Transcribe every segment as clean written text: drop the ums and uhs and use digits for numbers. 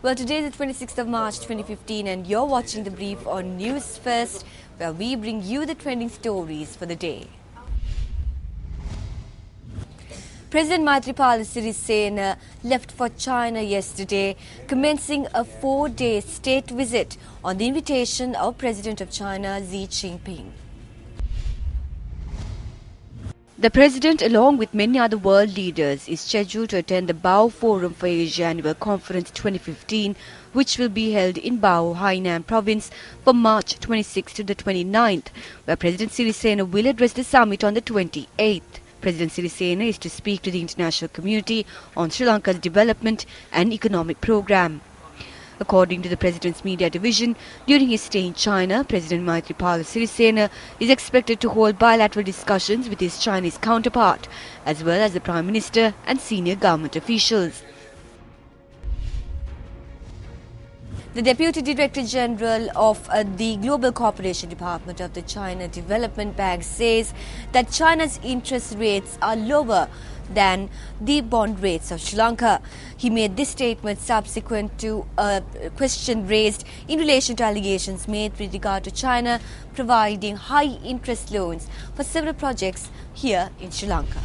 Well, today is the 26th of March 2015 and you're watching the brief on News First, where we bring you the trending stories for the day. President Maithripala Sirisena left for China yesterday, commencing a 4-day state visit on the invitation of President of China Xi Jinping. The President, along with many other world leaders, is scheduled to attend the Bao Forum for Asia Annual Conference 2015, which will be held in Bao, Hainan Province from March 26 to the 29th, where President Sirisena will address the summit on the 28th. President Sirisena is to speak to the international community on Sri Lanka's development and economic program. According to the President's media division, during his stay in China, President Maithripala Sirisena is expected to hold bilateral discussions with his Chinese counterpart, as well as the Prime Minister and senior government officials. The Deputy Director General of the Global Cooperation Department of the China Development Bank says that China's interest rates are lower than the bond rates of Sri Lanka. He made this statement subsequent to a question raised in relation to allegations made with regard to China providing high interest loans for several projects here in Sri Lanka.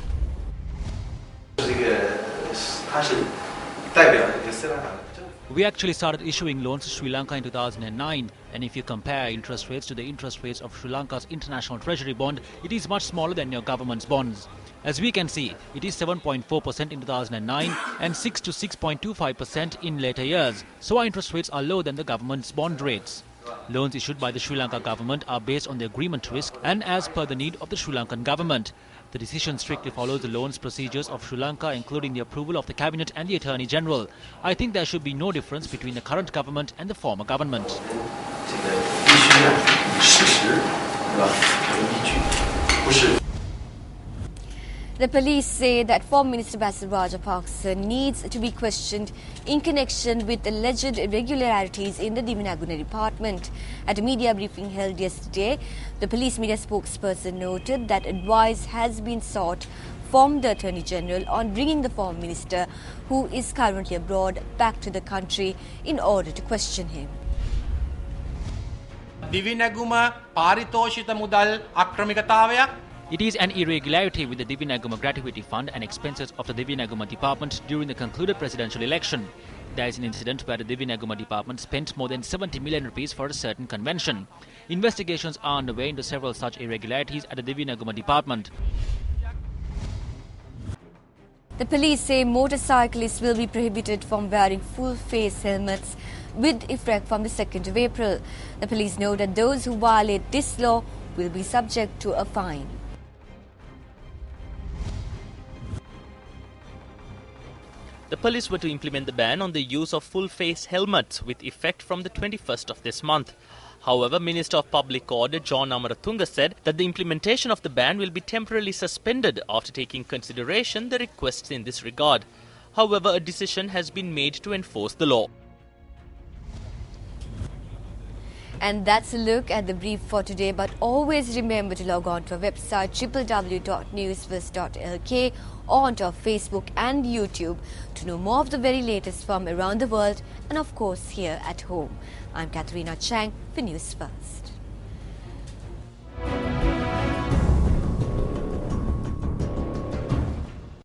We actually started issuing loans to Sri Lanka in 2009, and if you compare interest rates to the interest rates of Sri Lanka's international treasury bond, it is much smaller than your government's bonds. As we can see, it is 7.4% in 2009 and 6 to 6.25% in later years, so our interest rates are lower than the government's bond rates. Loans issued by the Sri Lanka government are based on the agreement risk and as per the need of the Sri Lankan government. The decision strictly follows the loans procedures of Sri Lanka, including the approval of the Cabinet and the Attorney General. I think there should be no difference between the current government and the former government. The police say that former Minister Basil Rajapaksa needs to be questioned in connection with alleged irregularities in the Divinaguna department. At a media briefing held yesterday, the police media spokesperson noted that advice has been sought from the Attorney General on bringing the former minister, who is currently abroad, back to the country in order to question him. Divinaguma paritoshita mudal akramikatawayak. It is an irregularity with the Divinaguma Gratuity Fund and expenses of the Divinaguma department during the concluded presidential election. There is an incident where the Divinaguma department spent more than 70 million rupees for a certain convention. Investigations are underway into several such irregularities at the Divinaguma department. The police say motorcyclists will be prohibited from wearing full-face helmets with effect from the 2nd of April. The police know that those who violate this law will be subject to a fine. The police were to implement the ban on the use of full-face helmets with effect from the 21st of this month. However, Minister of Public Order John Amaratunga said that the implementation of the ban will be temporarily suspended after taking consideration the requests in this regard. However, a decision has been made to enforce the law. And that's a look at the brief for today, but always remember to log on to our website www.Newsfirst.lk or onto our Facebook and YouTube to know more of the very latest from around the world and of course here at home. I'm Katharina Chang for News First.